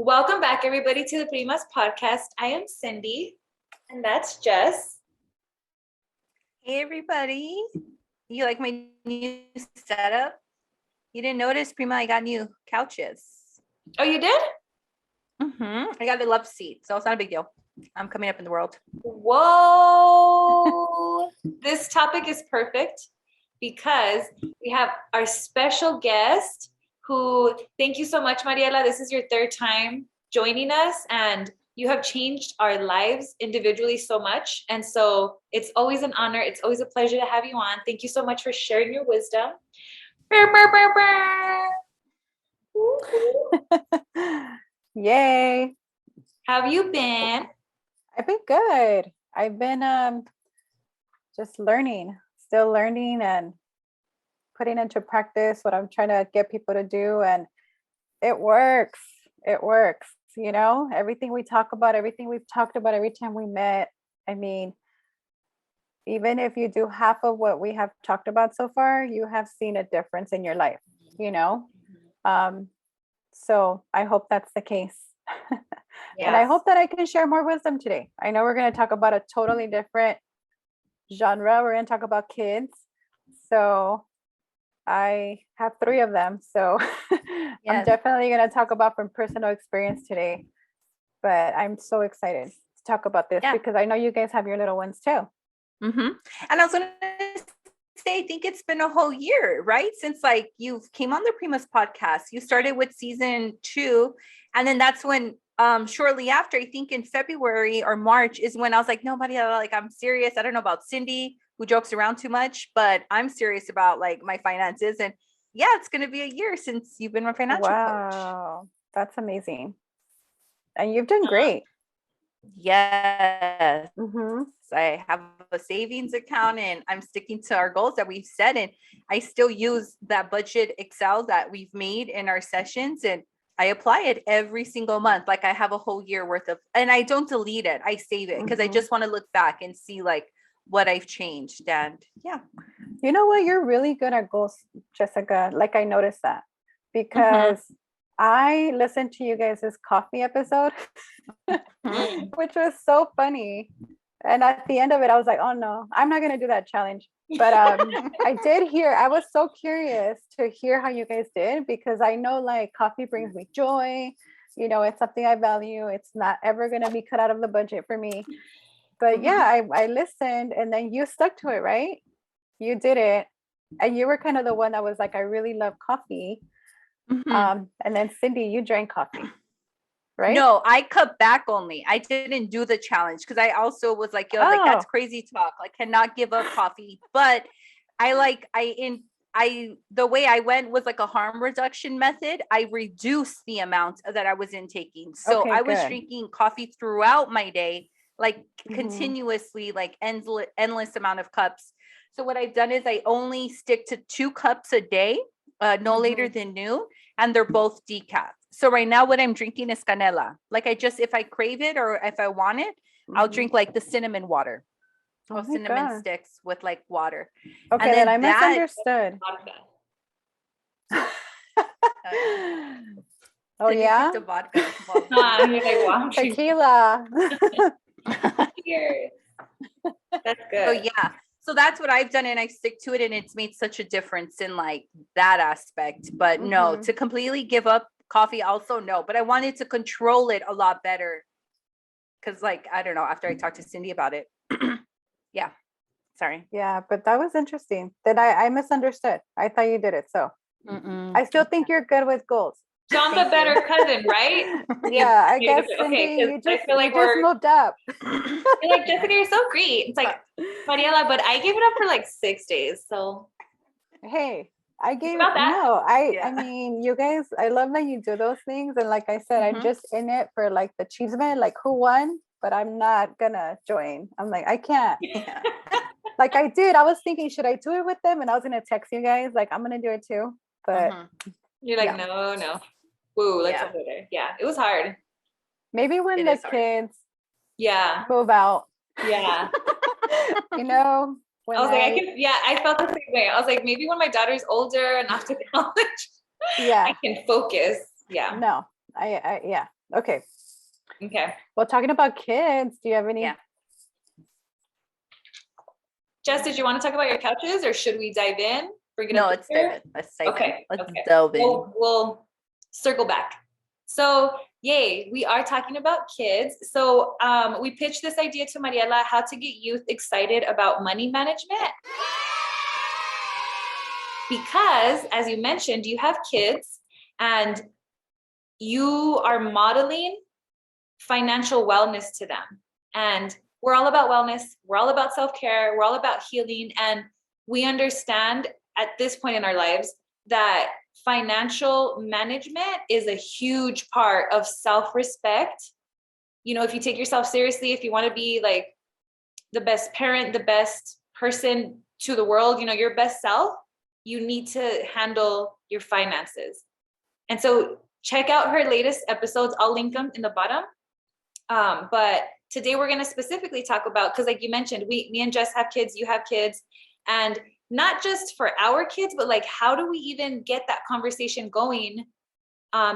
Welcome back, everybody, to the Primas Podcast. I am Cindy, and that's Jess. Hey, everybody. You like my new setup? You didn't notice, Prima, I got new couches. Oh, you did? I got the love seat, so it's not a big deal. I'm coming up in the world. Whoa. This topic is perfect because we have our special guest who, thank you so much, Mariela. This is your third time joining us, and you have changed our lives individually so much. And so it's always an honor. It's always a pleasure to have you on. Thank you so much for sharing your wisdom. Yay. How have you been? I've been good. I've been just still learning and putting into practice what I'm trying to get people to do. And it works. You know, everything we talk about, everything we've talked about every time we met. I mean, even if you do half of what we have talked about so far, you have seen a difference in your life, you know? So I hope that's the case. Yes. And I hope that I can share more wisdom today. I know we're going to talk about a totally different genre. We're going to talk about kids. So I have 3 of them. So I'm definitely going to talk about from personal experience today. But I'm so excited to talk about this because I know you guys have your little ones too. And I was going to say, I think it's been a whole year, right? Since like you came on the Primas podcast. You started with season 2. And then that's when shortly after, I think in February or March is when I was like, nobody, like, I'm serious. I don't know about Cindy, who jokes around too much, but I'm serious about like my finances. And yeah, it's going to be a year since you've been my financial coach. Wow, that's amazing. And you've done great. Yes. I have a savings account and I'm sticking to our goals that we've set. And I still use that budget Excel that we've made in our sessions. And I apply it every single month. Like I have a whole year worth of, and I don't delete it. I save it because I just want to look back and see like what I've changed. And yeah. You know what? You're really good at goals, Jessica. Like I noticed that because I listened to you guys' coffee episode, which was so funny. And at the end of it, I was like, oh no, I'm not going to do that challenge. But I was so curious to hear how you guys did, because I know like coffee brings me joy. You know, it's something I value. It's not ever going to be cut out of the budget for me. But yeah, I listened and then you stuck to it, right? You did it. And you were kind of the one that was like, I really love coffee. And then Cindy, you drank coffee. Right? No, I cut back only. I didn't do the challenge because I also was like, yo, like that's crazy talk. I cannot give up coffee. But the way I went was like a harm reduction method. I reduced the amount that I was intaking. So I was drinking coffee throughout my day, like continuously, like endless amount of cups. So what I've done is I only stick to 2 cups a day, no later than noon, and they're both decaf. So right now what I'm drinking is canela. Like if I crave it or if I want it, I'll drink like the cinnamon water. Or cinnamon sticks with like water. Okay, then I misunderstood. Oh yeah? The vodka. You're like, wow, tequila. Cheers. That's good. So yeah. So that's what I've done and I stick to it, and it's made such a difference in like that aspect. But no, to completely give up coffee also no, but I wanted to control it a lot better. Cause like, I don't know, after I talked to Cindy about it. Yeah. Sorry. Yeah, but that was interesting. That I misunderstood. I thought you did it. So I still think you're good with goals. John's a better cousin, right? Yeah, I guess Cindy, you just moved up. You're like, Jessica, you're so great. It's like, Mariela, but I gave it up for like 6 days. So hey, I mean, you guys, I love that you do those things. And like I said, I'm just in it for like the achievement, like who won, but I'm not gonna join. I'm like, I can't. Yeah. Like I did. I was thinking, should I do it with them? And I was gonna text you guys, like, I'm gonna do it too. But you're like, no. Woo, let's go there. Yeah, it was hard. Maybe when the kids move out. Yeah. You know, I was like, I felt the same way. I was like, maybe when my daughter's older and off to college, I can focus. Yeah. No, Okay. Okay. Well, talking about kids, do you have any? Yeah. Jess, did you want to talk about your couches, or should we dive in? No, let's dive in. Let's dive in. Let's delve in. We'll circle back. So, yay, we are talking about kids. So, we pitched this idea to Mariela, how to get youth excited about money management. Because, as you mentioned, you have kids and you are modeling financial wellness to them. And we're all about wellness. We're all about self-care. We're all about healing. And we understand at this point in our lives that financial management is a huge part of self-respect. You know, if you take yourself seriously, if you want to be like the best parent, the best person to the world, you know, your best self, you need to handle your finances. And so check out her latest episodes. I'll link them in the bottom. But today we're going to specifically talk about, because like you mentioned, me and Jess have kids, you have kids, and not just for our kids, but like, how do we even get that conversation going?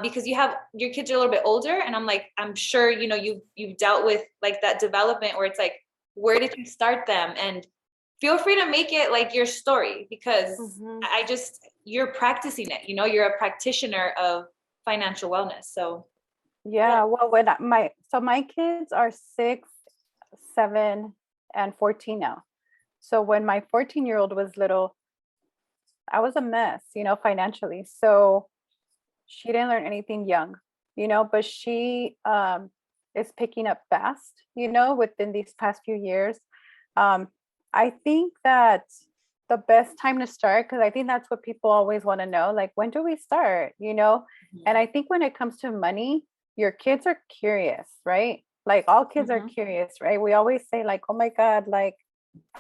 Because your kids are a little bit older, and I'm sure, you know, you've dealt with like that development where it's like, where did you start them? And feel free to make it like your story, because you're practicing it, you know, you're a practitioner of financial wellness. So yeah, well, when my kids are 6, 7, and 14 now. So when my 14-year-old was little, I was a mess, you know, financially. So she didn't learn anything young, you know, but she is picking up fast, you know, within these past few years. I think that the best time to start, because I think that's what people always want to know, like, when do we start, you know? And I think when it comes to money, your kids are curious, right? Like all kids are curious, right? We always say like, oh my God, like,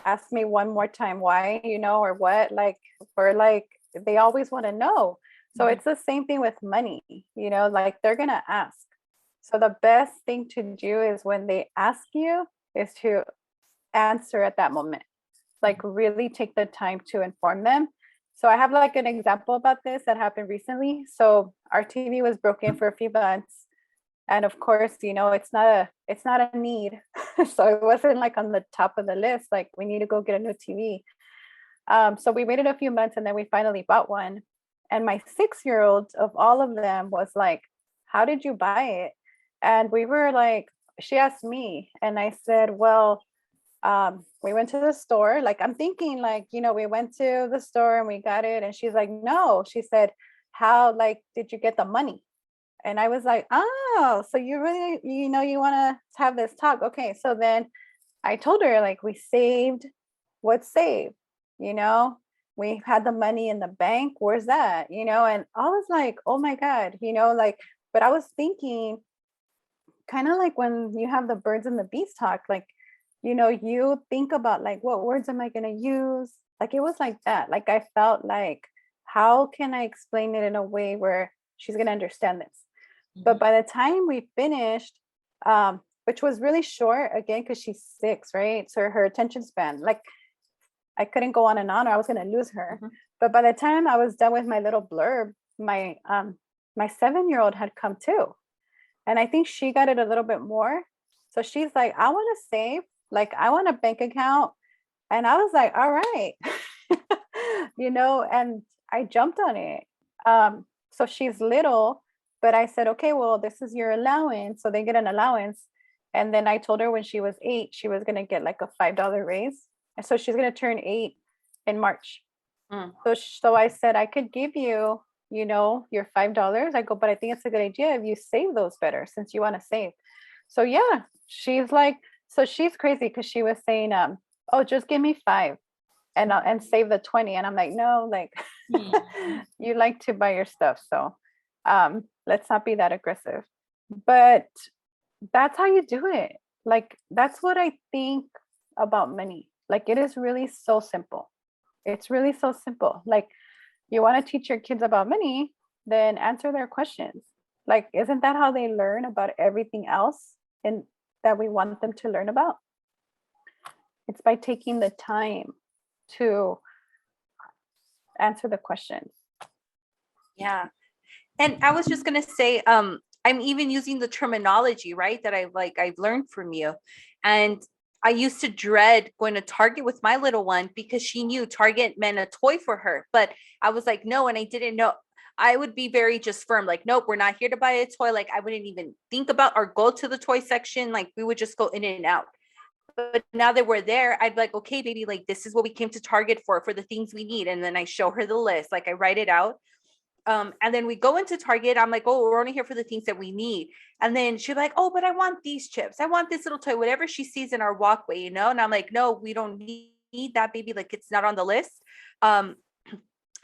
ask me one more time why, you know, or what, like, or like, they always want to know. So it's the same thing with money, you know, like they're going to ask. So the best thing to do is when they ask you is to answer at that moment, like really take the time to inform them. So I have like an example about this that happened recently. So our TV was broken for a few months. And of course, you know, it's not a need. So it wasn't like on the top of the list, like we need to go get a new TV. So we waited a few months and then we finally bought one. And my 6-year-old of all of them was like, how did you buy it? And we were like, she asked me and I said, well, we went to the store. Like, I'm thinking like, you know, we went to the store and we got it. And she's like, no, she said, how, like, did you get the money? And I was like, oh, so you really, you know, you want to have this talk. Okay. So then I told her, like, we saved what's saved, you know, we had the money in the bank. Where's that? You know, and I was like, oh my God, you know, like, but I was thinking kind of like when you have the birds and the bees talk, like, you know, you think about like, what words am I going to use? Like, it was like that. Like, I felt like, how can I explain it in a way where she's going to understand this? But by the time we finished, which was really short again, because she's 6, right? So her attention span, like, I couldn't go on and on, or I was going to lose her. But by the time I was done with my little blurb, my 7-year-old had come too. And I think she got it a little bit more. So she's like, I want to save, like, I want a bank account. And I was like, all right, you know, and I jumped on it. So she's little, but I said, okay, well, this is your allowance. So they get an allowance. And then I told her when she was 8, she was going to get like a $5 raise. And so she's going to turn 8 in March. So I said, I could give you, you know, your $5. I go, but I think it's a good idea if you save those better, since you want to save. So yeah, she's like, so she's crazy because she was saying, oh, just give me 5 and save the 20. And I'm like, no, like, you like to buy your stuff. So let's not be that aggressive. But that's how you do it. Like, that's what I think about money. Like, it is really so simple. It's really so simple. Like, you want to teach your kids about money, then answer their questions. Like, isn't that how they learn about everything else and that we want them to learn about? It's by taking the time to answer the questions. Yeah. And I was just going to say, I'm even using the terminology, right, that I've learned from you. And I used to dread going to Target with my little one because she knew Target meant a toy for her. But I was like, no, and I didn't know. I would be very just firm, like, nope, we're not here to buy a toy. Like, I wouldn't even think about or go to the toy section. Like, we would just go in and out. But now that we're there, I'd be like, okay, baby, like, this is what we came to Target for the things we need. And then I show her the list, like, I write it out. And then we go into Target. I'm like, oh, we're only here for the things that we need. And then she's like, oh, but I want these chips. I want this little toy, whatever she sees in our walkway, you know? And I'm like, no, we don't need that, baby. Like, it's not on the list.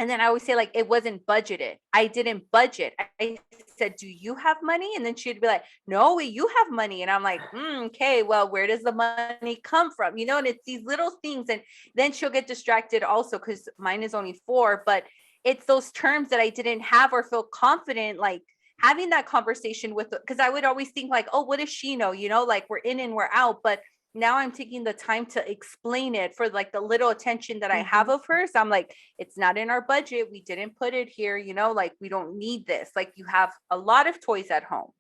And then I always say, like, it wasn't budgeted. I didn't budget. I said, do you have money? And then she'd be like, no, you have money. And I'm like, okay, well, where does the money come from? You know, and it's these little things. And then she'll get distracted also because mine is only 4, but it's those terms that I didn't have or feel confident, like having that conversation with, because I would always think like, oh, what does she know? You know, like we're in and we're out. But now I'm taking the time to explain it for like the little attention that I have of her. So I'm like, it's not in our budget. We didn't put it here. You know, like we don't need this. Like you have a lot of toys at home.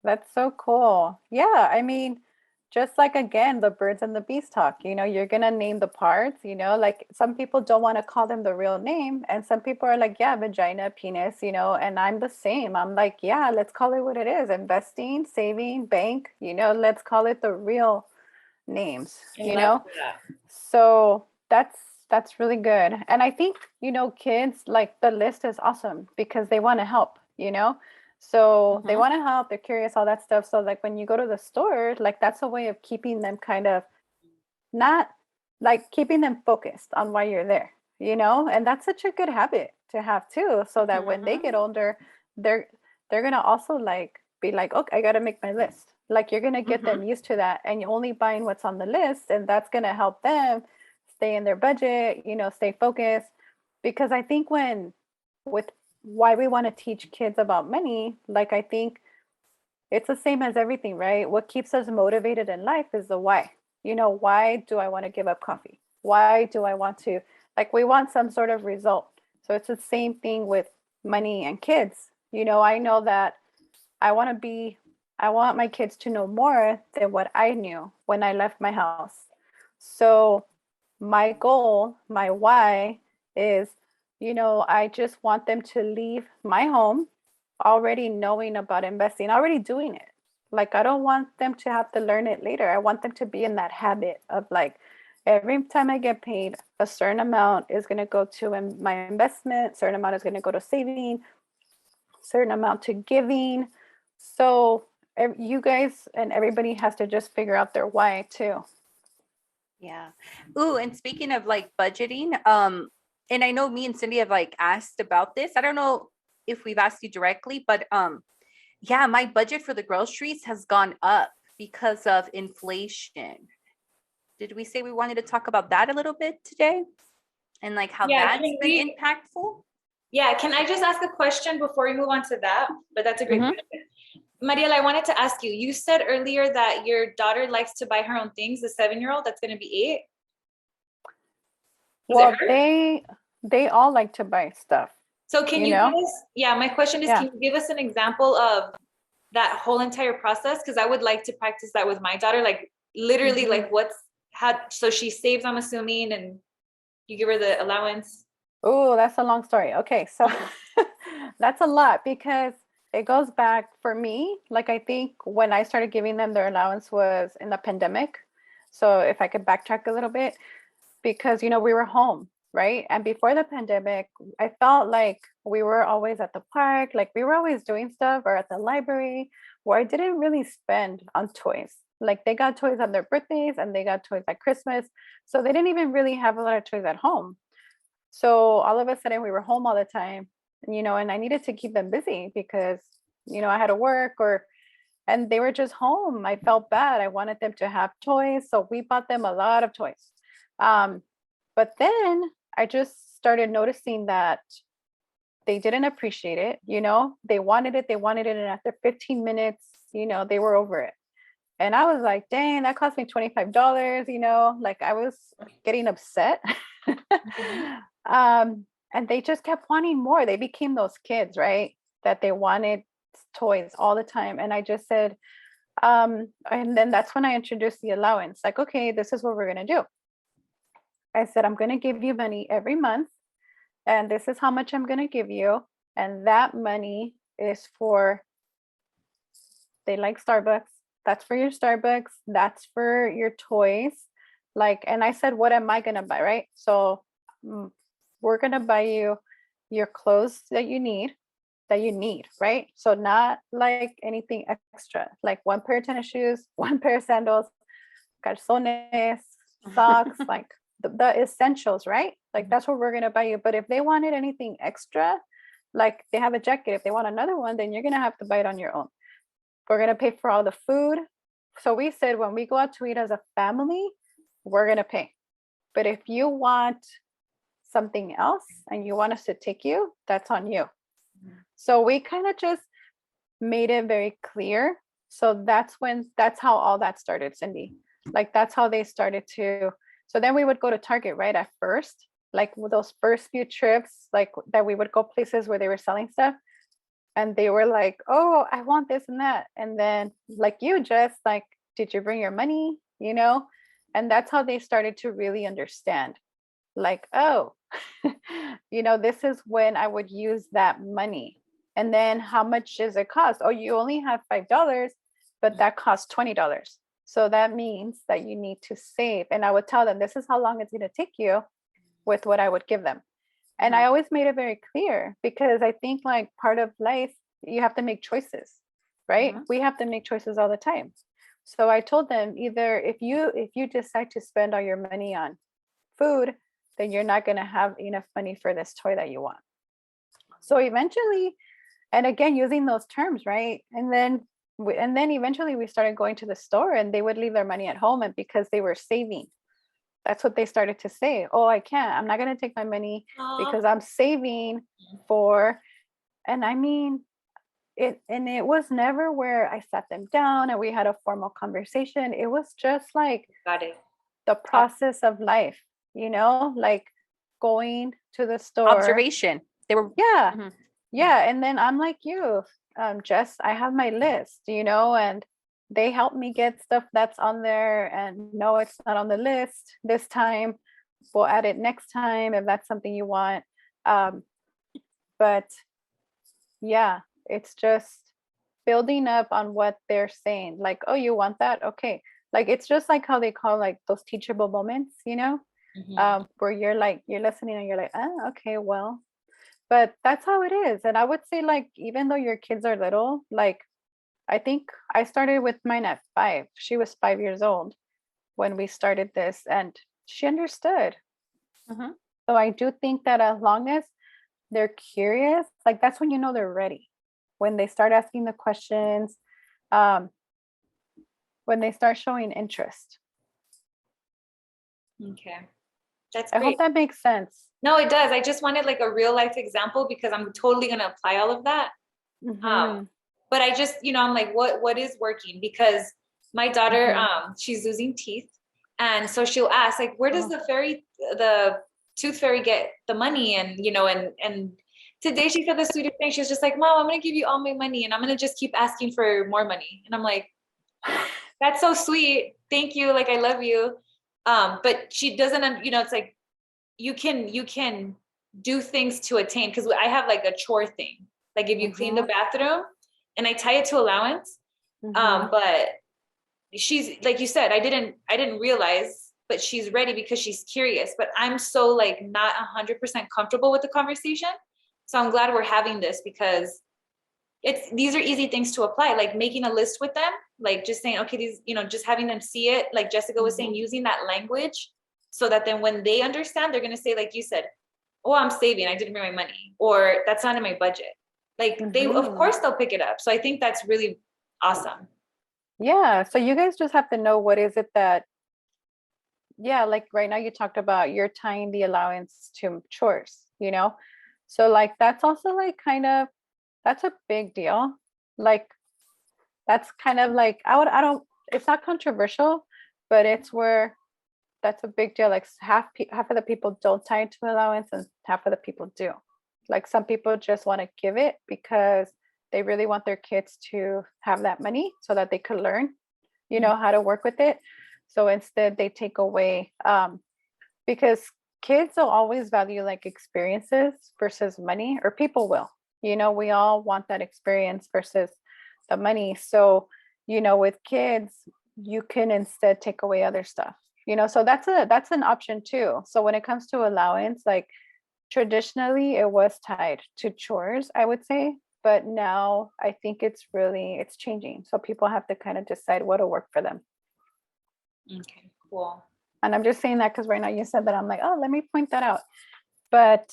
That's so cool. Yeah. I mean, just like again, the birds and the bees talk, you know, you're going to name the parts, you know, like some people don't want to call them the real name. And some people are like, yeah, vagina, penis, you know, and I'm the same. I'm like, yeah, let's call it what it is. Investing, saving, bank, you know, let's call it the real names, you know? So that's really good. And I think, you know, kids, like the list is awesome because they want to help, you know? So they want to help, they're curious, all that stuff. So like when you go to the store, like that's a way of keeping them kind of not like keeping them focused on why you're there, you know? And that's such a good habit to have too, so that when they get older, they're gonna also like be like, okay, I gotta make my list. Like you're gonna get them used to that, and you're only buying what's on the list, and that's gonna help them stay in their budget, you know, stay focused. Because I think when with why we want to teach kids about money, like I think it's the same as everything, right? What keeps us motivated in life is the why. You know, why do I want to give up coffee? Why do I want to, like, we want some sort of result. So it's the same thing with money and kids. You know, I know that I want to be, I want my kids to know more than what I knew when I left my house. So my goal, my why is, you know, I just want them to leave my home already knowing about investing, already doing it. Like, I don't want them to have to learn it later. I want them to be in that habit of like, every time I get paid, a certain amount is going to go to my investment, certain amount is going to go to saving, certain amount to giving. So you guys and everybody has to just figure out their why too. Yeah. Ooh, and speaking of like budgeting, and I know me and Cindy have like asked about this. I don't know if we've asked you directly, but yeah, my budget for the groceries has gone up because of inflation. Did we say we wanted to talk about that a little bit today? And like how that's been impactful? Yeah, can I just ask a question before we move on to that? But that's a great question. Mariela, I wanted to ask you, you said earlier that your daughter likes to buy her own things, the 7-year-old that's going to be 8. Well, they all like to buy stuff. So can you give us, my question is, can you give us an example of that whole entire process? Because I would like to practice that with my daughter, like literally like so she saves, I'm assuming, and you give her the allowance. Oh, that's a long story. Okay, so that's a lot because it goes back for me. Like I think when I started giving them their allowance was in the pandemic. So if I could backtrack a little bit, because, you know, we were home, right? And before the pandemic, I felt like we were always at the park, like we were always doing stuff, or at the library, where I didn't really spend on toys. Like they got toys on their birthdays and they got toys at Christmas. So they didn't even really have a lot of toys at home. So all of a sudden we were home all the time, you know, and I needed to keep them busy because, you know, I had to work and they were just home. I felt bad. I wanted them to have toys. So we bought them a lot of toys. But then I just started noticing that they didn't appreciate it. You know, they wanted it. And after 15 minutes, you know, they were over it. And I was like, dang, that cost me $25, you know, like I was getting upset. And they just kept wanting more. They became those kids, right? That they wanted toys all the time. And I just said, and then that's when I introduced the allowance. Like, okay, this is what we're going to do. I said, I'm going to give you money every month, and this is how much I'm going to give you. And that money is for, they like Starbucks. That's for your Starbucks. That's for your toys. Like, and I said, what am I going to buy? Right. So we're going to buy you your clothes that you need, right? So not like anything extra, like one pair of tennis shoes, one pair of sandals, calzones, socks, like the essentials, right? Like that's what we're going to buy you. But if they wanted anything extra, like they have a jacket, if they want another one, then you're going to have to buy it on your own. We're going to pay for all the food. So we said, when we go out to eat as a family, we're going to pay. But if you want something else and you want us to take you, that's on you. So we kind of just made it very clear. So that's how all that started, Cindy. Like that's how they started to. So then we would go to Target, right? At first, like those first few trips, like that we would go places where they were selling stuff. And they were like, oh, I want this and that. And then like you just like, did you bring your money? You know? And that's how they started to really understand. Like, oh, this is when I would use that money. And then how much does it cost? Oh, you only have $5, but that costs $20. So that means that you need to save. And I would tell them, this is how long it's going to take you with what I would give them. And I always made it very clear, because I think like part of life, you have to make choices, right? We have to make choices all the time. So I told them, either if you decide to spend all your money on food, then you're not going to have enough money for this toy that you want. So eventually, and again, using those terms, right? And then eventually we started going to the store, and they would leave their money at home, and because they were saving. That's what they started to say. Oh, I'm not going to take my money because I'm saving for, and I mean, it was never where I sat them down and we had a formal conversation. It was just like the process of life, like going to the store. Observation. They were, yeah. Yeah. And then I'm like you, Jess, I have my list, and they help me get stuff that's on there, and no, it's not on the list this time. We'll add it next time if that's something you want. But yeah, it's just building up on what they're saying. Like, oh, you want that? Okay. Like, it's just like how they call like those teachable moments, where you're listening and you're like, oh, okay, well, but that's how it is. And I would say, like, even though your kids are little, like, I think I started with mine at 5. She was 5 years old when we started this, and she understood. So I do think that as long as they're curious, like that's when they're ready. When they start asking the questions, when they start showing interest. Okay. That's great. I hope that makes sense. No, it does. I just wanted like a real life example, because I'm totally going to apply all of that. But I just, I'm like, what is working? Because my daughter, she's losing teeth. And so she'll ask, like, where does the tooth fairy get the money? And, and today she said the sweetest thing. She was just like, Mom, I'm going to give you all my money, and I'm going to just keep asking for more money. And I'm like, that's so sweet. Thank you. Like, I love you. But she doesn't, it's like, you can do things to attain. Cause I have like a chore thing. Like if you clean the bathroom, and I tie it to allowance. But she's, like you said, I didn't realize, but she's ready because she's curious. But I'm so like not 100% comfortable with the conversation. So I'm glad we're having this, because these are easy things to apply, like making a list with them, like just saying, okay, these, just having them see it, like Jessica was saying, using that language, so that then when they understand, they're going to say, like you said, oh, I'm saving, I didn't bring my money, or that's not in my budget. Like they, of course they'll pick it up. So I think that's really awesome. Yeah. So you guys just have to know, what is it that, like right now you talked about you're tying the allowance to chores, so like, that's also like that's a big deal. Like, that's kind of like, it's not controversial, but it's where that's a big deal. Like half of the people don't tie it to allowance, and half of the people do. Like some people just want to give it because they really want their kids to have that money so that they could learn, you know, how to work with it. So instead they take away, because kids will always value like experiences versus money, or people will, you know, we all want that experience versus the money. So, you know, with kids, you can instead take away other stuff, you know, so that's an option too. So when it comes to allowance, like traditionally it was tied to chores, I would say, but now I think it's changing. So people have to kind of decide what'll work for them. Okay, cool. And I'm just saying that because right now you said that, I'm like, oh, let me point that out. But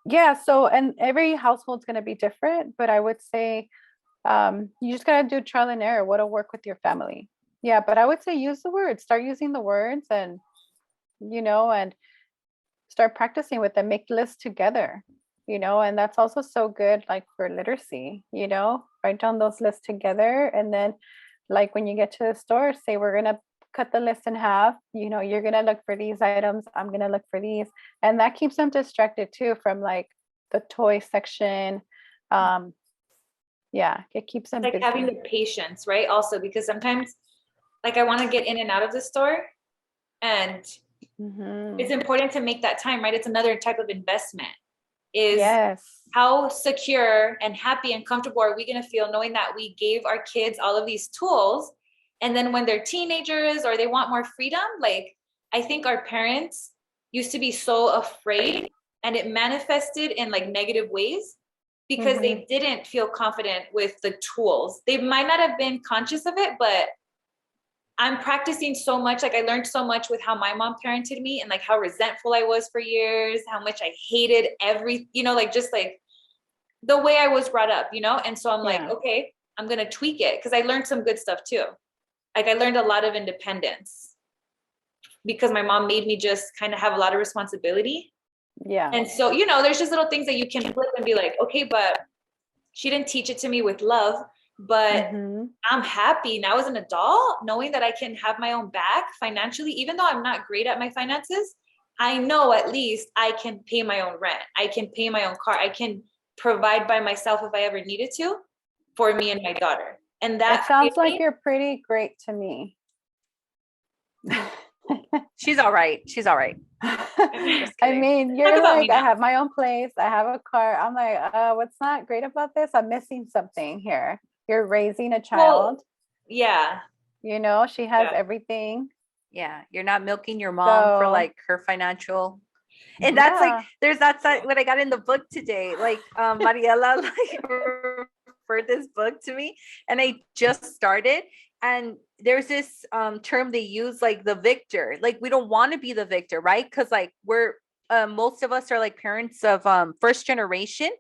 yeah, so, and every household's going to be different, but I would say you just got to do trial and error. What'll work with your family? Yeah, but I would say use the words, start using the words, and, you know, and start practicing with them, make lists together, you know, and that's also so good, like for literacy, you know, write down those lists together. And then like when you get to the store, say, we're going to cut the list in half, you know, you're going to look for these items, I'm going to look for these. And that keeps them distracted too from like the toy section. Yeah, it keeps them like busy. having the patience, right? Also, because sometimes like I want to get in and out of the store, and it's important to make that time, right? It's another type of investment. Is yes. How secure and happy and comfortable are we going to feel knowing that we gave our kids all of these tools, and then when they're teenagers or they want more freedom, like I think our parents used to be so afraid, and it manifested in like negative ways because they didn't feel confident with the tools. They might not have been conscious of it, but I'm practicing so much. Like I learned so much with how my mom parented me, and like how resentful I was for years, how much I hated every, you know, like just like the way I was brought up, you know? And so I'm like, okay, I'm going to tweak it. Cause I learned some good stuff too. Like I learned a lot of independence because my mom made me just kind of have a lot of responsibility. Yeah. And so, you know, there's just little things that you can flip and be like, okay, but she didn't teach it to me with love, but I'm happy now as an adult, knowing that I can have my own back financially, even though I'm not great at my finances. I know at least I can pay my own rent. I can pay my own car. I can provide by myself if I ever needed to for me and my daughter. And that it sounds like you're pretty great to me. She's all right. She's all right. I mean, you're like, I have my own place, I have a car. I'm like, what's not great about this? I'm missing something here. You're raising a child. Well, yeah. You know, she has everything. Yeah. You're not milking your mom for like her financial. And that's like, there's that side when I got in the book today, like Mariela like referred this book to me, and I just started. And there's this term they use, like the victor. Like we don't want to be the victor, right? Because like we're most of us are like parents of first generation,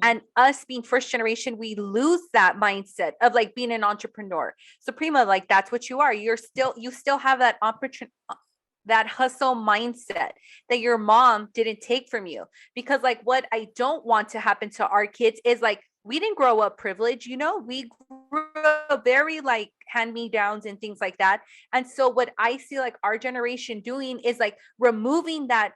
and us being first generation, we lose that mindset of like being an entrepreneur. So Prima, like that's what you are. You still have that opportunity, that hustle mindset that your mom didn't take from you. Because like what I don't want to happen to our kids is like, we didn't grow up privileged, you know, we grew up very like hand-me-downs and things like that. And so what I see like our generation doing is like removing that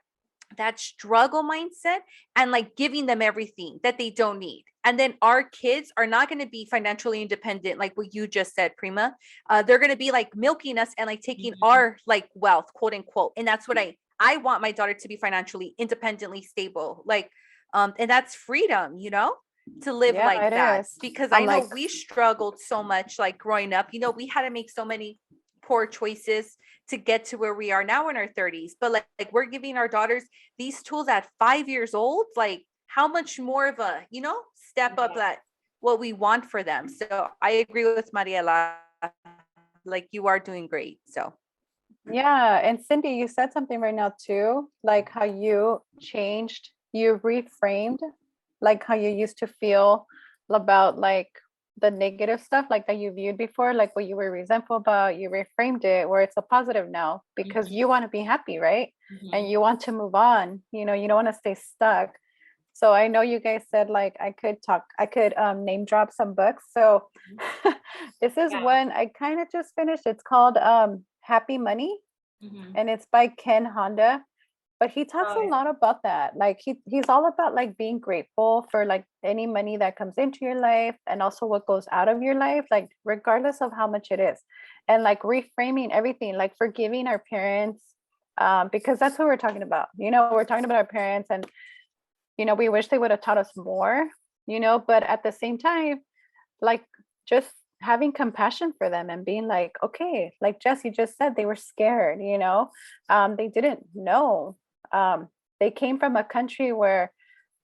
struggle mindset and like giving them everything that they don't need. And then our kids are not going to be financially independent, like what you just said, Prima. They're going to be like milking us and like taking our like wealth, quote unquote. And that's what I want my daughter to be financially independently stable. Like, and that's freedom, you know, to live like that. Because I know we struggled so much, like growing up, you know, we had to make so many poor choices to get to where we are now in our 30s. But like we're giving our daughters these tools at 5 years old. Like how much more of a, you know, step up that what we want for them. So I agree with Mariela. Like you are doing great. So yeah. And Cindy, you said something right now too, like how you changed, you reframed like how you used to feel about like the negative stuff like that you viewed before, like what you were resentful about, you reframed it where it's a positive now because you want to be happy, right? And you want to move on, you know, you don't want to stay stuck. So I know you guys said like I could name drop some books. So this is one I kind of just finished. It's called Happy Money, and it's by Ken Honda. But he talks a lot about that. Like he's all about like being grateful for like any money that comes into your life and also what goes out of your life, like regardless of how much it is. And like reframing everything, like forgiving our parents, because that's what we're talking about. You know, we're talking about our parents and, you know, we wish they would have taught us more, you know, but at the same time, like just having compassion for them and being like, okay, like Jesse just said, they were scared, you know, they didn't know. They came from a country where,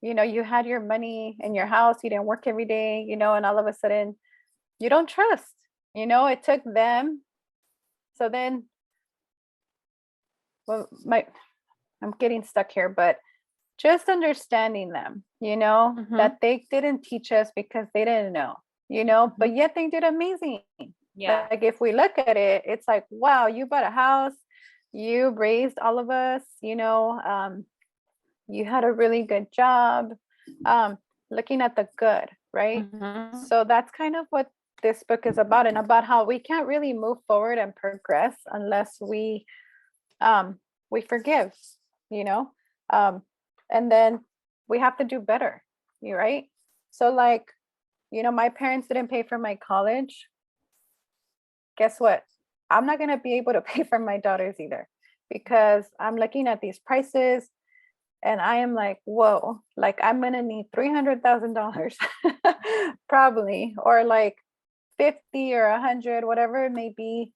you know, you had your money in your house, you didn't work every day, you know, and all of a sudden you don't trust, you know, it took them. So then, well, I'm getting stuck here, but just understanding them, you know, that they didn't teach us because they didn't know, you know, but yet they did amazing. Yeah. Like if we look at it, it's like, wow, you bought a house, you raised all of us, you know, you had a really good job, looking at the good, right? So that's kind of what this book is about, and about how we can't really move forward and progress unless we forgive, you know, and then we have to do better, you right? So like, you know, my parents didn't pay for my college. Guess what? I'm not going to be able to pay for my daughters either, because I'm looking at these prices and I am like, whoa, like I'm going to need $300,000 probably, or like 50 or 100, whatever it may be.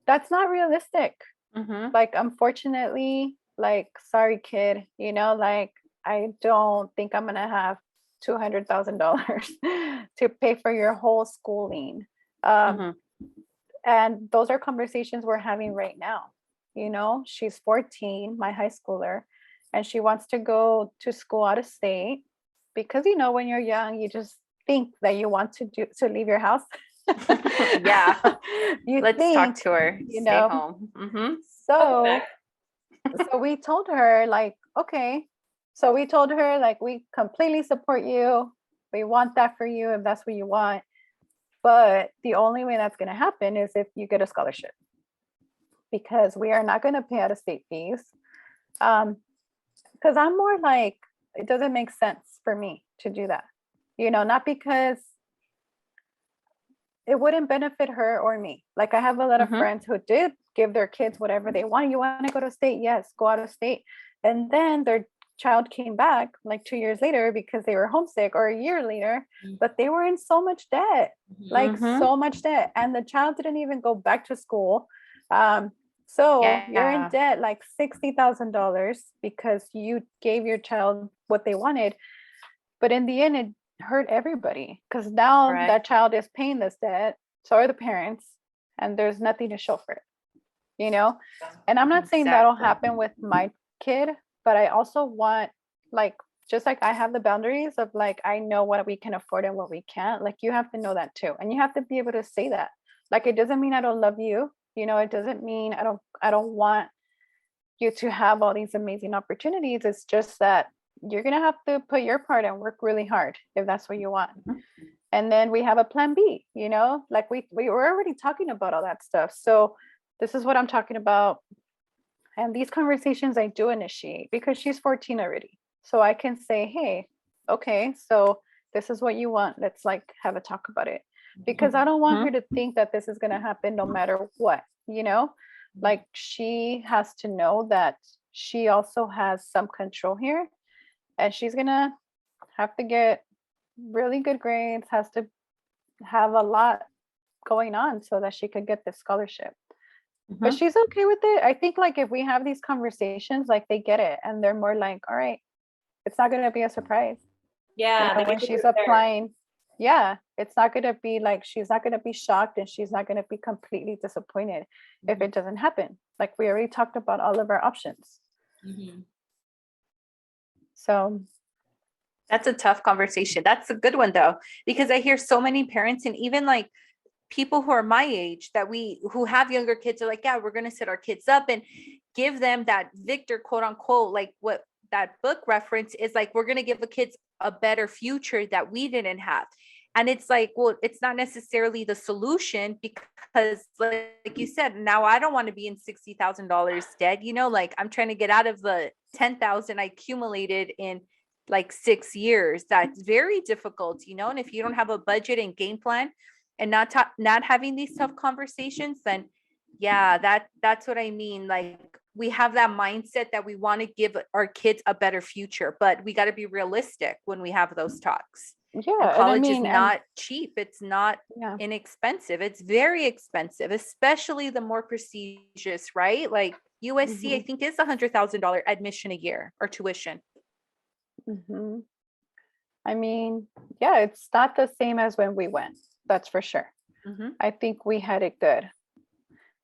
That's not realistic. Like, unfortunately, like, sorry, kid, you know, like, I don't think I'm going to have $200,000 to pay for your whole schooling. And those are conversations we're having right now. You know, she's 14, my high schooler, and she wants to go to school out of state because, you know, when you're young, you just think that you want to leave your house. Yeah. Let's talk to her. You Stay know, home. so we told her like, okay. So we told her like, we completely support you. We want that for you if that's what you want. But the only way that's going to happen is if you get a scholarship, because we are not going to pay out of state fees. Because I'm more like, it doesn't make sense for me to do that. You know, not because it wouldn't benefit her or me. Like I have a lot of friends who did give their kids whatever they want. You want to go to state? Yes, go out of state. And then their child came back like 2 years later because they were homesick, or a year later, but they were in so much debt, like so much debt. And the child didn't even go back to school. So you're in debt like $60,000 because you gave your child what they wanted. But in the end, it hurt everybody, because now that child is paying this debt, so are the parents, and there's nothing to show for it, you know? And I'm not saying that'll happen with my kid, but I also want, like, just like I have the boundaries of like, I know what we can afford and what we can't. Like, you have to know that too. And you have to be able to say that. Like, it doesn't mean I don't love you. You know, it doesn't mean I don't want you to have all these amazing opportunities. It's just that you're going to have to put your part and work really hard if that's what you want. And then we have a plan B, you know, like we were already talking about all that stuff. So this is what I'm talking about. And these conversations I do initiate because she's 14 already. So I can say, hey, okay, so this is what you want. Let's like have a talk about it. Because I don't want her to think that this is going to happen no matter what, you know, like she has to know that she also has some control here, and she's going to have to get really good grades, has to have a lot going on so that she could get this scholarship. But she's okay with it. I think like if we have these conversations, like they get it and they're more like, all right, it's not going to be a surprise. Yeah. You know, when she's applying, yeah, it's not going to be like, she's not going to be shocked, and she's not going to be completely disappointed if it doesn't happen. Like we already talked about all of our options. So that's a tough conversation. That's a good one though, because I hear so many parents, and even like people who are my age who have younger kids are like, yeah, we're going to set our kids up and give them that Victor, quote unquote, like what that book reference is, like, we're going to give the kids a better future that we didn't have. And it's like, well, it's not necessarily the solution, because like you said, now I don't want to be in $60,000 debt, like I'm trying to get out of the 10,000 I accumulated in like 6 years. That's very difficult, and if you don't have a budget and game plan and not having these tough conversations, then yeah, that's what I mean. Like, we have that mindset that we want to give our kids a better future, but we got to be realistic when we have those talks. Yeah. And And I college is mean, not cheap. It's not yeah. inexpensive. It's very expensive, especially the more prestigious, right? Like USC, I think, is $100,000 admission a year, or tuition. I mean, yeah, it's not the same as when we went. That's for sure. I think we had it good.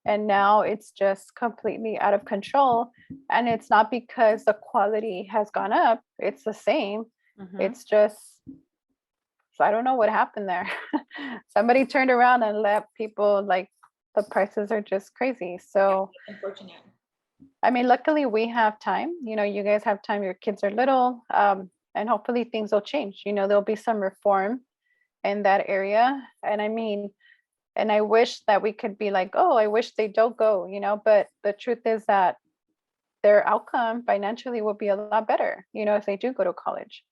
And now it's just completely out of control. And it's not because the quality has gone up. It's the same. It's just, I don't know what happened there. Somebody turned around and let people, like, the prices are just crazy. So, unfortunate. I mean, luckily we have time. You guys have time. Your kids are little. And hopefully things will change. There'll be some reform in that area. And I mean, and I wish that we could be like, oh, I wish they don't go, but the truth is that their outcome financially will be a lot better, if they do go to college.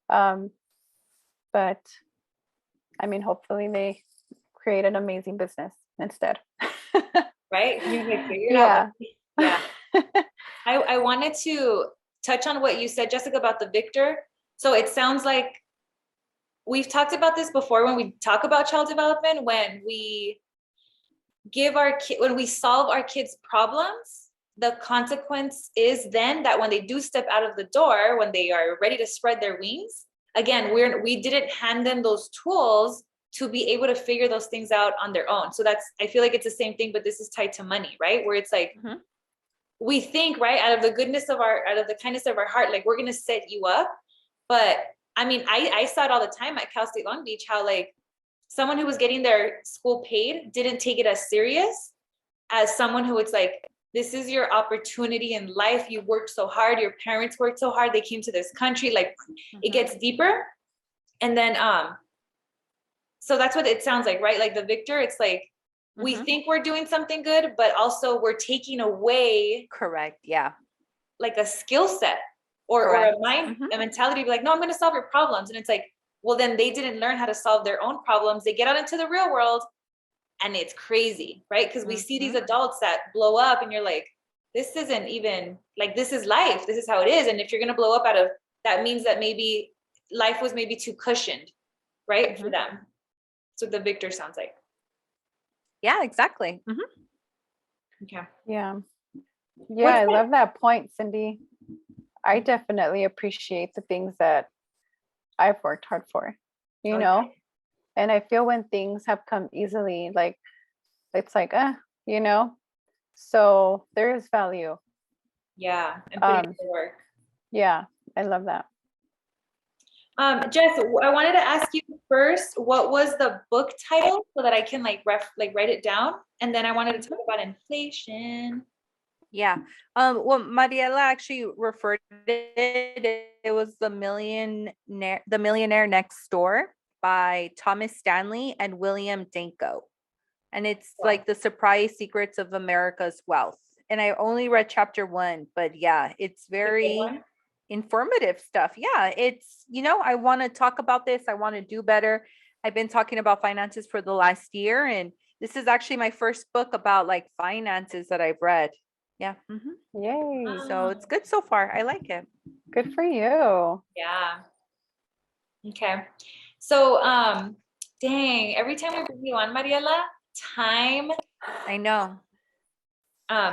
But I mean, hopefully they create an amazing business instead. Right? Yeah. Yeah. I wanted to touch on what you said, Jessica, about the victor. So it sounds like we've talked about this before when we talk about child development, when we when we solve our kids' problems, the consequence is then that when they do step out of the door, when they are ready to spread their wings, again, we didn't hand them those tools to be able to figure those things out on their own. So I feel like it's the same thing, but this is tied to money, right? Where it's like, we think, right, out of the kindness of our heart, like, we're going to set you up. But I mean, I saw it all the time at Cal State Long Beach, how like someone who was getting their school paid didn't take it as serious as someone who it's like, this is your opportunity in life. You worked so hard. Your parents worked so hard. They came to this country. Like, it gets deeper. And then, so that's what it sounds like, right? Like the victor, it's like, we think we're doing something good, but also we're taking away. Correct. Yeah. Like a skill set or a mind, a mentality of like, no, I'm going to solve your problems. And it's like, well, then they didn't learn how to solve their own problems. They get out into the real world and it's crazy, right? Because we see these adults that blow up and you're like, this isn't even like, this is life. This is how it is. And if you're going to blow up out of, that means that maybe life was maybe too cushioned, right? For them. So the victor sounds like. Yeah, exactly. Okay. Yeah. Yeah, I love that point, Cindy. I definitely appreciate the things that I've worked hard for, know, and I feel when things have come easily, like, it's like, so there is value. Yeah. And putting it to work. Yeah, I love that. Jess, I wanted to ask you first, what was the book title so that I can write it down? And then I wanted to talk about inflation. Yeah. Well, Mariela actually referred it. It was The Millionaire Next Door by Thomas Stanley and William Danko. And it's like the surprise secrets of America's wealth. And I only read chapter 1, but yeah, it's very informative stuff. Yeah, it's, I want to talk about this. I want to do better. I've been talking about finances for the last year, and this is actually my first book about like finances that I've read. Yeah. Yay. So it's good so far. I like it. Good for you. Yeah. Okay. So, dang, every time we bring you on, Mariela, time. I know.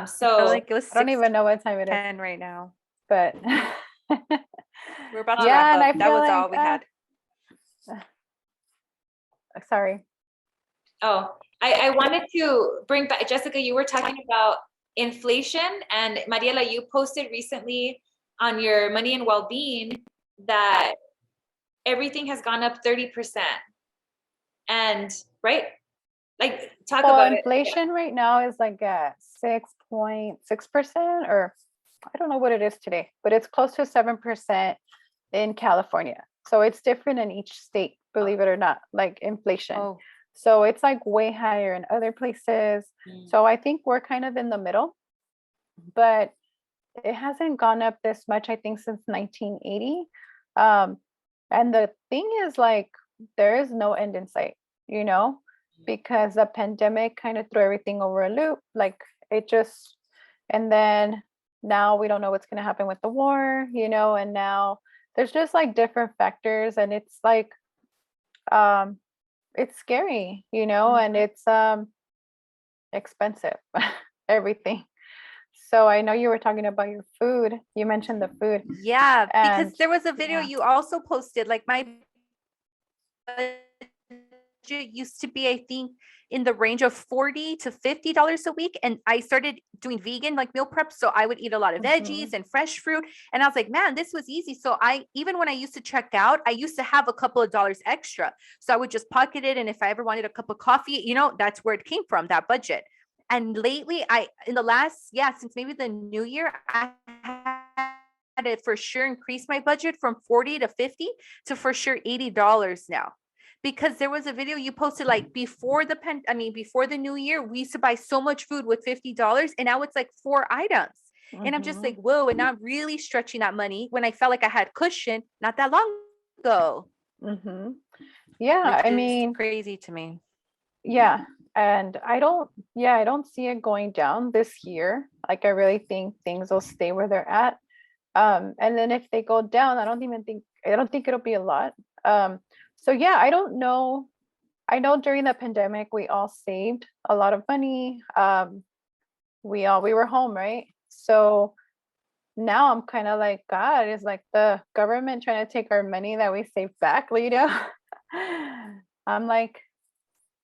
So like it was I don't even know what time it is 10 right now. But we're about to wrap up. That was all we had. Sorry. Oh, I wanted to bring back, Jessica, you were talking about inflation, and Mariela, you posted recently on your Money and Wellbeing that everything has gone up 30%. And right? Like, talk about inflation right now is like at 6.6%, or I don't know what it is today, but it's close to 7% in California. So it's different in each state. believe it or not, like inflation. Oh. So it's like way higher in other places. So I think we're kind of in the middle, but it hasn't gone up this much, I think, since 1980. And the thing is, like, there is no end in sight, because the pandemic kind of threw everything over a loop. Like, it just, and then now we don't know what's going to happen with the war, and now there's just like different factors, and it's like, it's scary, and it's expensive, everything. So I know you were talking about your food. You mentioned the food. Yeah, because there was a video you also posted, like my budget used to be, I think, in the range of $40 to $50 a week. And I started doing vegan, like meal prep. So I would eat a lot of veggies and fresh fruit. And I was like, man, this was easy. So even when I used to check out, I used to have a couple of dollars extra. So I would just pocket it. And if I ever wanted a cup of coffee, that's where it came from, that budget. And lately, since maybe the new year, I had to for sure increase my budget from 40 to 50 to for sure $80 now. Because there was a video you posted like before the new year, we used to buy so much food with $50, and now it's like 4 items. And I'm just like, whoa, and not really stretching that money when I felt like I had cushion not that long ago. Yeah, I mean, crazy to me. Yeah. And I don't see it going down this year. Like, I really think things will stay where they're at. And then if they go down, I don't think it'll be a lot. So yeah, I don't know. I know during the pandemic, we all saved a lot of money. We were home, right? So now I'm kind of like, God, is like the government trying to take our money that we saved back, I'm like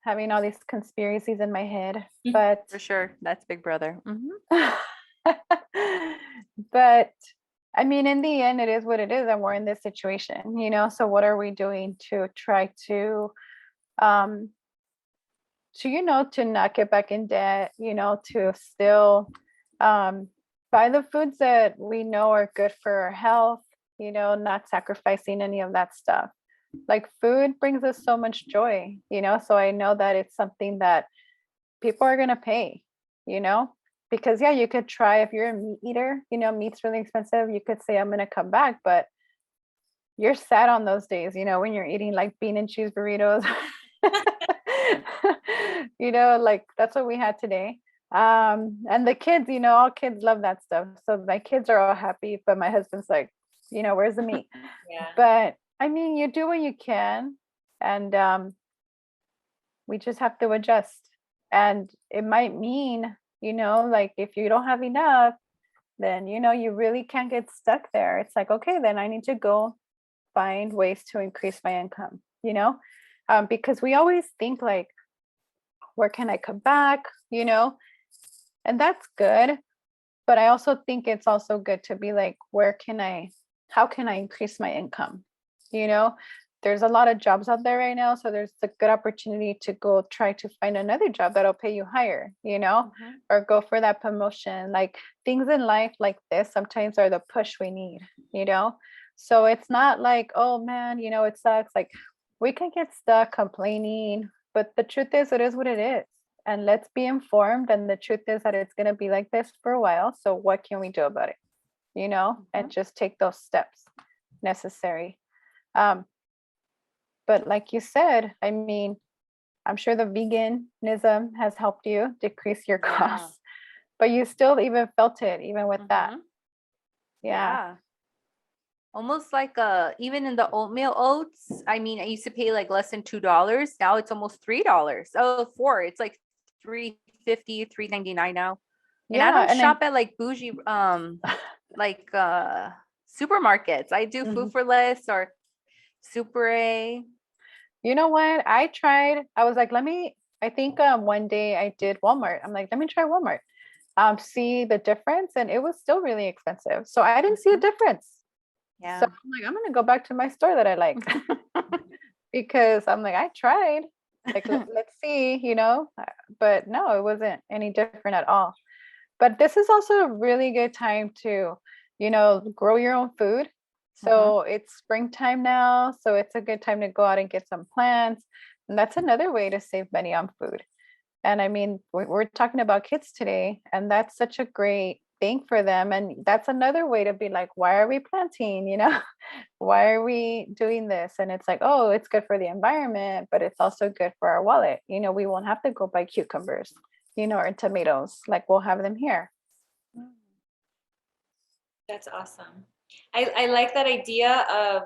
having all these conspiracies in my head, but for sure, that's Big Brother. But I mean, in the end, it is what it is, and we're in this situation, so what are we doing to try to to not get back in debt, to still buy the foods that we know are good for our health, not sacrificing any of that stuff. Like, food brings us so much joy, so I know that it's something that people are going to pay, because you could try, if you're a meat eater, meat's really expensive. You could say, I'm going to come back, but you're sad on those days, when you're eating like bean and cheese burritos, like that's what we had today. And the kids, all kids love that stuff. So my kids are all happy, but my husband's like, where's the meat? But I mean, you do what you can, and we just have to adjust. And it might mean, like, if you don't have enough, then, you really can't get stuck there. It's like, okay, then I need to go find ways to increase my income, because we always think like, where can I come back, and that's good. But I also think it's also good to be like, how can I increase my income? There's a lot of jobs out there right now. So there's a good opportunity to go try to find another job that'll pay you higher, or go for that promotion. Like, things in life like this sometimes are the push we need, So it's not like, oh man, it sucks. Like, we can get stuck complaining, but the truth is, it is what it is. And let's be informed. And the truth is that it's going to be like this for a while. So what can we do about it? And just take those steps necessary. But like you said, I mean, I'm sure the veganism has helped you decrease your costs, but you still even felt it even with that. Yeah. Almost like even in the oatmeal oats, I mean, I used to pay like less than $2. Now it's almost $3. Oh, $4. It's like $3.50, $3.99 now. And I don't shop at like bougie like supermarkets. I do Food for Less or Super A. You know what? I was like, I think one day I did Walmart. I'm like, let me try Walmart. See the difference. And it was still really expensive. So I didn't see a difference. Yeah. So I'm like, I'm going to go back to my store that I like, because I'm like, I tried, like, let's see, but no, it wasn't any different at all. But this is also a really good time to, grow your own food. So it's springtime now. So it's a good time to go out and get some plants. And that's another way to save money on food. And I mean, we're talking about kids today, and that's such a great thing for them. And that's another way to be like, why are we planting? You know, why are we doing this? And it's like, oh, it's good for the environment, but it's also good for our wallet. You know, we won't have to go buy cucumbers, you know, or tomatoes. Like we'll have them here. That's awesome. I like that idea of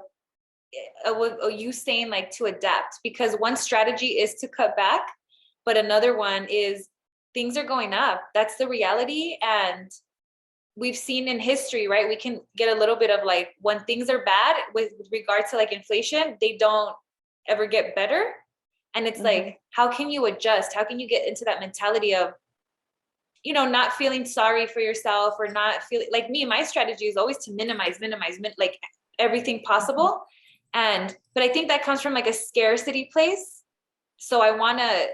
you saying like to adapt, because one strategy is to cut back, but another one is things are going up. That's the reality. And we've seen in history, right? We can get a little bit of like when things are bad with regard to like inflation, they don't ever get better. And it's like, how can you adjust? How can you get into that mentality of, you know, not feeling sorry for yourself or not feeling like me? My strategy is always to minimize like everything possible. But I think that comes from like a scarcity place. So I want to,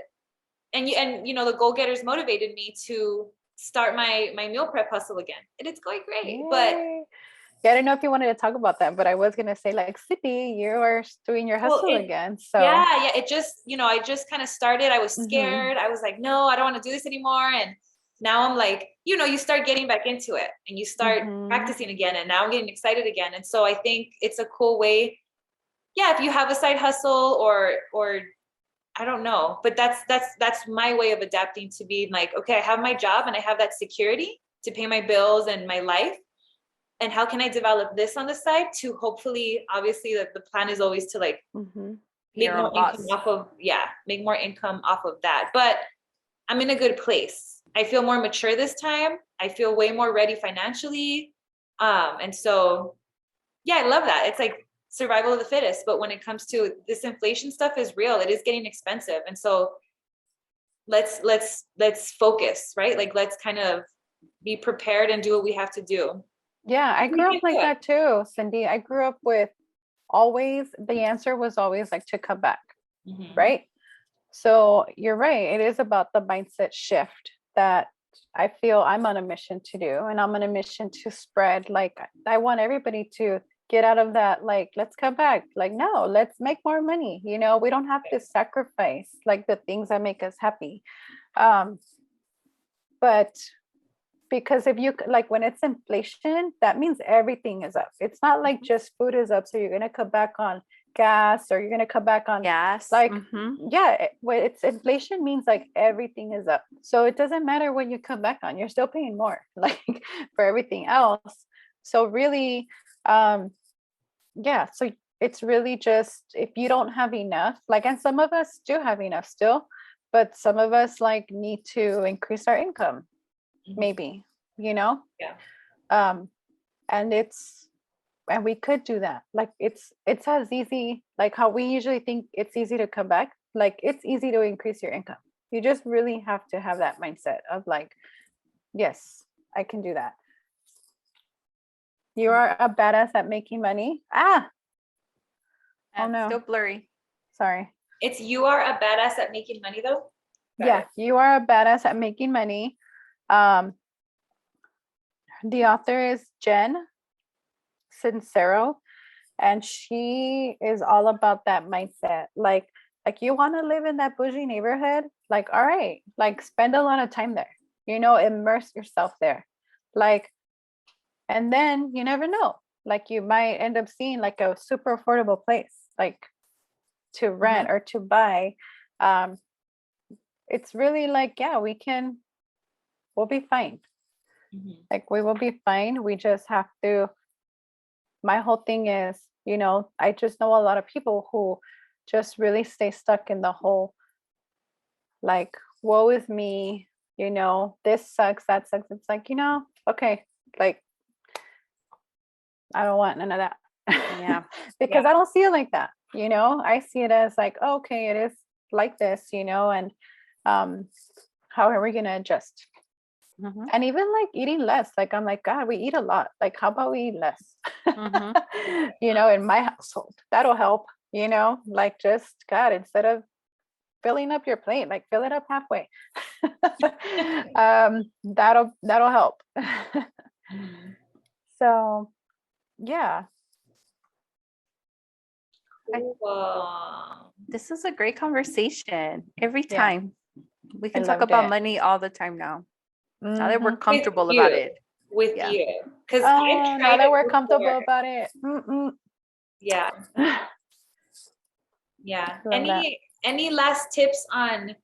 and you know, the Goal Getters motivated me to start my meal prep hustle again, and it's going great. Yay. But yeah, I don't know if you wanted to talk about that, but I was gonna say like, Sydney, you are doing your hustle again. So yeah, it just, you know, I just kind of started. I was scared. I was like, no, I don't want to do this anymore. And now I'm like, you know, you start getting back into it and you start practicing again. And now I'm getting excited again. And so I think it's a cool way. Yeah, if you have a side hustle or I don't know, but that's my way of adapting to being like, okay, I have my job and I have that security to pay my bills and my life. And how can I develop this on the side to hopefully, obviously the plan is always to like make more income make more income off of that. But I'm in a good place. I feel more mature this time. I feel way more ready financially. And so, yeah, I love that. It's like survival of the fittest. But when it comes to this inflation stuff is real. It is getting expensive. And so let's focus, right? Like, let's kind of be prepared and do what we have to do. Yeah, I grew up like that too, Cindy. I grew up with the answer was always like to come back, right? So you're right. It is about the mindset shift that I feel I'm on a mission to do. And I'm on a mission to spread, like, I want everybody to get out of that, like, let's come back. Like, no, let's make more money. You know, we don't have to sacrifice like the things that make us happy. But because if you like, when it's inflation, that means everything is up. It's not like just food is up. So you're going to cut back on gas or you're going to cut back on gas. Like, when it's inflation means like everything is up. So it doesn't matter what you cut back on, you're still paying more like for everything else. So really, so it's really just, if you don't have enough, like, and some of us do have enough still, but some of us like need to increase our income. Maybe, you know, and we could do that. Like, it's as easy, like how we usually think it's easy to come back. Like, it's easy to increase your income. You just really have to have that mindset of like, yes, I can do that. You are a badass at making money. Oh no, still blurry. Sorry. It's you are a badass at making money though. Yeah, you are a badass at making money. The author is Jen Sincero, and she is all about that mindset. Like you want to live in that bougie neighborhood, like, all right, like, spend a lot of time there, you know, immerse yourself there, like, and then you never know, like, you might end up seeing like a super affordable place, like, to rent or to buy. It's really like, yeah, we'll be fine. Like, we will be fine. We just have to, my whole thing is, you know, I just know a lot of people who just really stay stuck in the whole, like, woe is me, you know, this sucks, that sucks. It's like, you know, okay, like, I don't want none of that. Yeah. Because I don't see it like that, you know, I see it as like, oh, okay, it is like this, you know, and how are we going to adjust? And even like eating less, like, I'm like, God, we eat a lot. Like, how about we eat less? You know, in my household, that'll help, you know, like, just, God, instead of filling up your plate, like, fill it up halfway. That'll help. So yeah, Cool. This is a great conversation. Every time we can talk loved about it. money all the time now. Now that we're comfortable about it. With you. Because now that we're comfortable about it. Yeah. Yeah. Love that. Any last tips on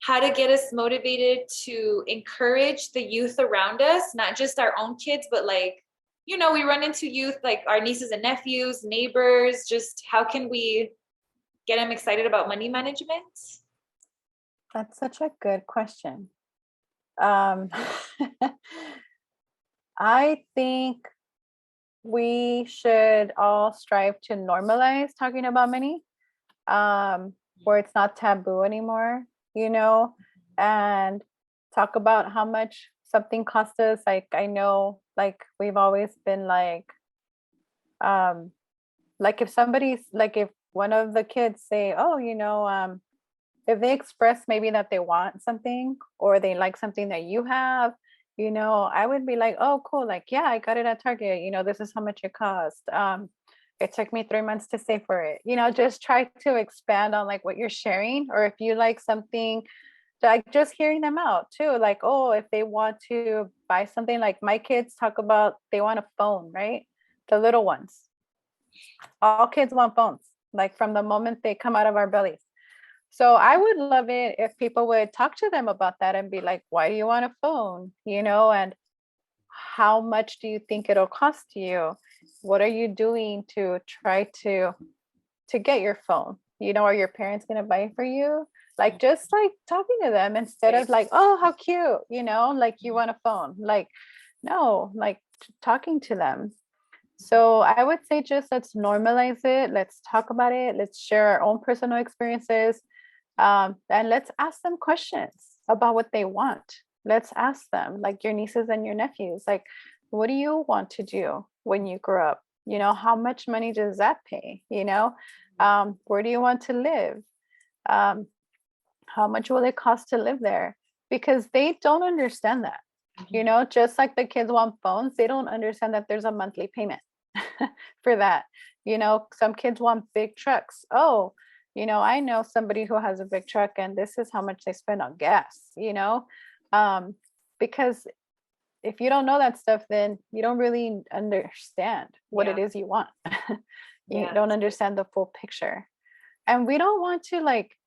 how to get us motivated to encourage the youth around us, not just our own kids, but like, you know, we run into youth, like our nieces and nephews, neighbors, just how can we get them excited about money management? That's such a good question. I think we should all strive to normalize talking about money, where it's not taboo anymore, you know, and talk about how much something costs us. Like, I know, like, we've always been like if somebody's like, if one of the kids say, oh, you know, if they express maybe that they want something or they like something that you have, you know, I would be like, oh, cool. Like, yeah, I got it at Target. You know, this is how much it cost. It took me 3 months to save for it. You know, just try to expand on like what you're sharing. Or if you like something, like just hearing them out too. Like, oh, if they want to buy something, like my kids talk about, they want a phone, right? The little ones. All kids want phones, like from the moment they come out of our bellies. So I would love it if people would talk to them about that and be like, why do you want a phone? You know, and how much do you think it'll cost you? What are you doing to try to get your phone? You know, are your parents going to buy it for you? Like, just like talking to them instead of like, oh, how cute, you know, like you want a phone. Like, no, like talking to them. So I would say just let's normalize it. Let's talk about it. Let's share our own personal experiences. And let's ask them questions about what they want. Let's ask them, like your nieces and your nephews, like, what do you want to do when you grow up? You know, how much money does that pay? You know, where do you want to live? How much will it cost to live there? Because they don't understand that. You know, just like the kids want phones, they don't understand that there's a monthly payment for that. You know, some kids want big trucks. Oh, you know, I know somebody who has a big truck and this is how much they spend on gas, you know, because if you don't know that stuff, then you don't really understand what it is you want. You don't understand the full picture. And we don't want to like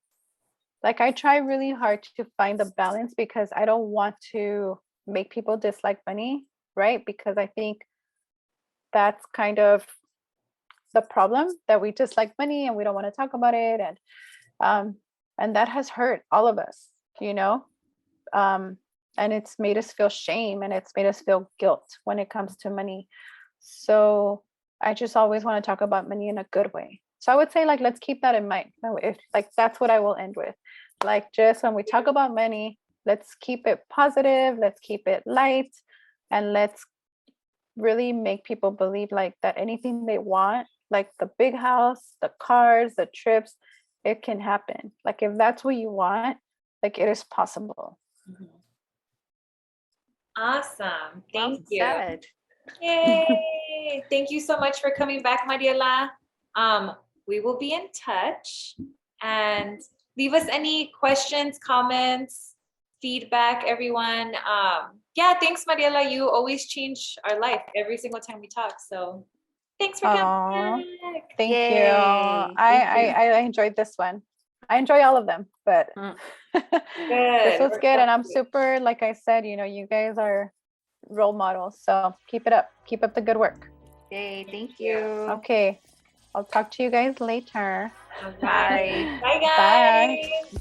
I try really hard to find the balance because I don't want to make people dislike money, right? Because I think that's kind of the problem, that we just like money and we don't want to talk about it, and that has hurt all of us, you know, and it's made us feel shame and it's made us feel guilt when it comes to money. So I just always want to talk about money in a good way. So I would say, like, let's keep that in mind. If like that's what I will end with, like, just when we talk about money, let's keep it positive, let's keep it light, and let's really make people believe like that anything they want, like the big house, the cars, the trips, it can happen. Like, if that's what you want, like, it is possible. Awesome. Thank you. Said. Yay. Thank you so much for coming back, Mariela. We will be in touch, and leave us any questions, comments, feedback, everyone. Yeah, thanks, Mariela. You always change our life every single time we talk. So thanks for coming back. Thank you. I enjoyed this one. I enjoy all of them, but this was good. And I'm super, like I said, you know, you guys are role models. So keep it up. Keep up the good work. Yay, thank you. Okay. I'll talk to you guys later. Bye. Bye, guys. Bye.